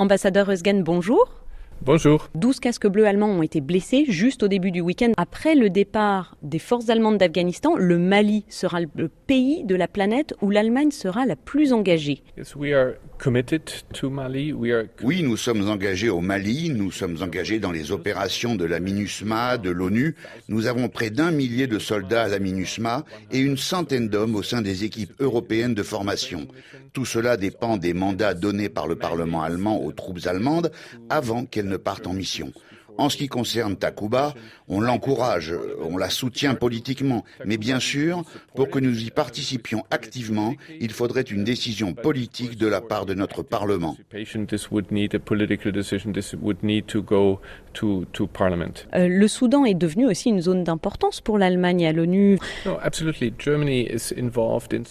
Ambassadeur Özgen, bonjour. Bonjour. 12 casques bleus allemands ont été blessés juste au début du week-end. Après le départ des forces allemandes d'Afghanistan, le Mali sera le pays de la planète où l'Allemagne sera la plus engagée. Oui, nous sommes engagés au Mali, nous sommes engagés dans les opérations de la MINUSMA, de l'ONU. Nous avons près d'1 millier de soldats à la MINUSMA et une centaine d'hommes au sein des équipes européennes de formation. Tout cela dépend des mandats donnés par le Parlement allemand aux troupes allemandes avant qu'elles ne partent en mission. En ce qui concerne Takuba, on l'encourage, on la soutient politiquement. Mais bien sûr, pour que nous y participions activement, il faudrait une décision politique de la part de notre Parlement. Le Soudan est devenu aussi une zone d'importance pour l'Allemagne à l'ONU.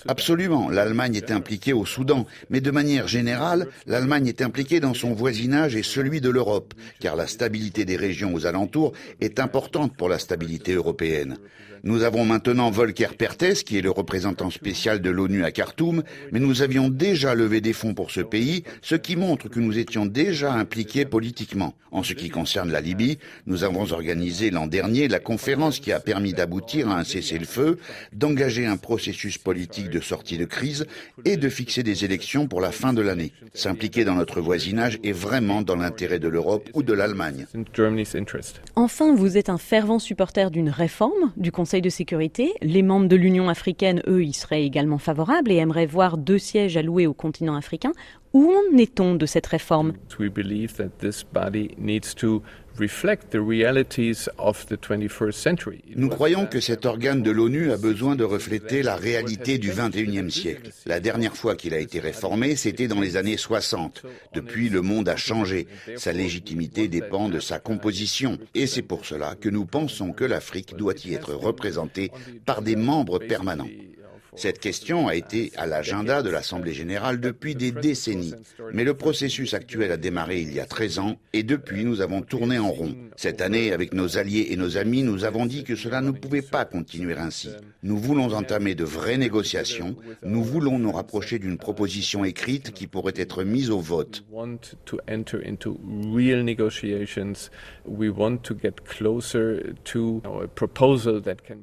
Absolument, l'Allemagne est impliquée au Soudan. Mais de manière générale, l'Allemagne est impliquée dans son voisinage et celui de l'Europe, car la stabilité des régions aux alentours est importante pour la stabilité européenne. Nous avons maintenant Volker Perthes, qui est le représentant spécial de l'ONU à Khartoum, mais nous avions déjà levé des fonds pour ce pays, ce qui montre que nous étions déjà impliqués politiquement. En ce qui concerne la Libye, nous avons organisé l'an dernier la conférence qui a permis d'aboutir à un cessez-le-feu, d'engager un processus politique de sortie de crise et de fixer des élections pour la fin de l'année. S'impliquer dans notre voisinage est vraiment dans l'intérêt de l'Europe ou de l'Allemagne. Enfin, vous êtes un fervent supporter d'une réforme du Conseil de sécurité. Les membres de l'Union africaine, eux, y seraient également favorables et aimeraient voir 2 sièges alloués au continent africain. Où en est-on de cette réforme ? Nous croyons que cet organe de l'ONU a besoin de refléter la réalité du XXIe siècle. La dernière fois qu'il a été réformé, c'était dans les années 60. Depuis, le monde a changé. Sa légitimité dépend de sa composition. Et c'est pour cela que nous pensons que l'Afrique doit y être représentée par des membres permanents. Cette question a été à l'agenda de l'Assemblée générale depuis des décennies. Mais le processus actuel a démarré il y a 13 ans et depuis nous avons tourné en rond. Cette année, avec nos alliés et nos amis, nous avons dit que cela ne pouvait pas continuer ainsi. Nous voulons entamer de vraies négociations. Nous voulons nous rapprocher d'une proposition écrite qui pourrait être mise au vote.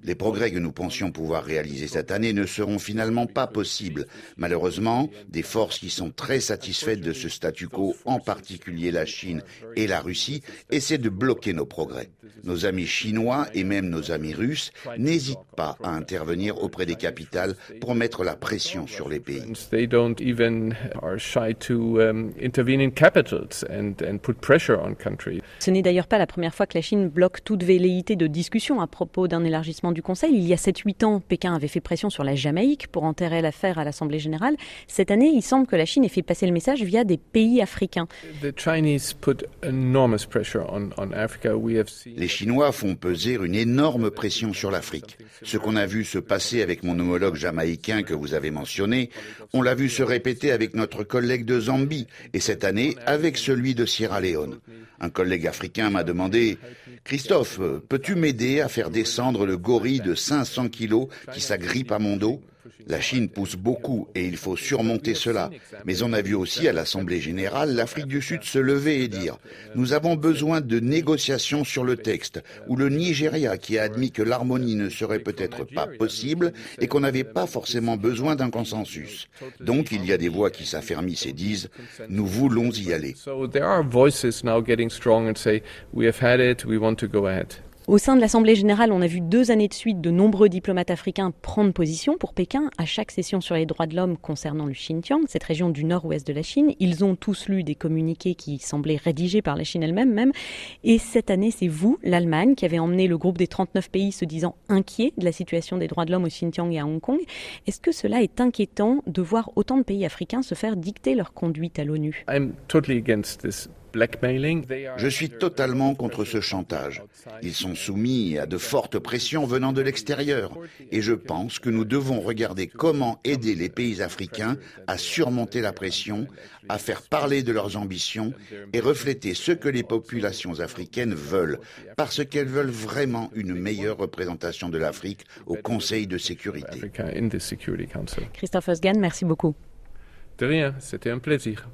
Les progrès que nous pensions pouvoir réaliser cette année ne seront finalement pas possibles. Malheureusement, des forces qui sont très satisfaites de ce statu quo, en particulier la Chine et la Russie, essaient de bloquer nos progrès. Nos amis chinois et même nos amis russes n'hésitent pas à intervenir auprès des capitales pour mettre la pression sur les pays. Ce n'est d'ailleurs pas la première fois que la Chine bloque toute velléité de discussion à propos d'un élargissement du Conseil. Il y a 7-8 ans, Pékin avait fait pression sur la Jamaïque pour enterrer l'affaire à l'Assemblée générale. Cette année, il semble que la Chine ait fait passer le message via des pays africains. Les Chinois font peser une énorme pression sur l'Afrique. Ce qu'on a vu se passer avec mon homologue jamaïcain que vous avez mentionné, on l'a vu se répéter avec notre collègue de Zambie et cette année avec celui de Sierra Leone. Un collègue africain m'a demandé « Christophe, peux-tu m'aider à faire descendre le gorille de 500 kilos qui s'agrippe à mon dos ?» La Chine pousse beaucoup et il faut surmonter cela. Mais on a vu aussi à l'Assemblée générale l'Afrique du Sud se lever et dire « Nous avons besoin de négociations sur le texte » ou le Nigeria qui a admis que l'harmonie ne serait peut-être pas possible et qu'on n'avait pas forcément besoin d'un consensus. Donc il y a des voix qui s'affermissent et disent « Nous voulons y aller ». Au sein de l'Assemblée générale, on a vu 2 années de suite de nombreux diplomates africains prendre position pour Pékin à chaque session sur les droits de l'homme concernant le Xinjiang, cette région du nord-ouest de la Chine. Ils ont tous lu des communiqués qui semblaient rédigés par la Chine elle-même même. Et cette année, c'est vous, l'Allemagne, qui avez emmené le groupe des 39 pays se disant inquiets de la situation des droits de l'homme au Xinjiang et à Hong Kong. Est-ce que cela est inquiétant de voir autant de pays africains se faire dicter leur conduite à l'ONU ? Je suis totalement contre ce chantage. Ils sont soumis à de fortes pressions venant de l'extérieur. Et je pense que nous devons regarder comment aider les pays africains à surmonter la pression, à faire parler de leurs ambitions et refléter ce que les populations africaines veulent, parce qu'elles veulent vraiment une meilleure représentation de l'Afrique au Conseil de sécurité. Christophe Özgen, merci beaucoup. De rien, c'était un plaisir.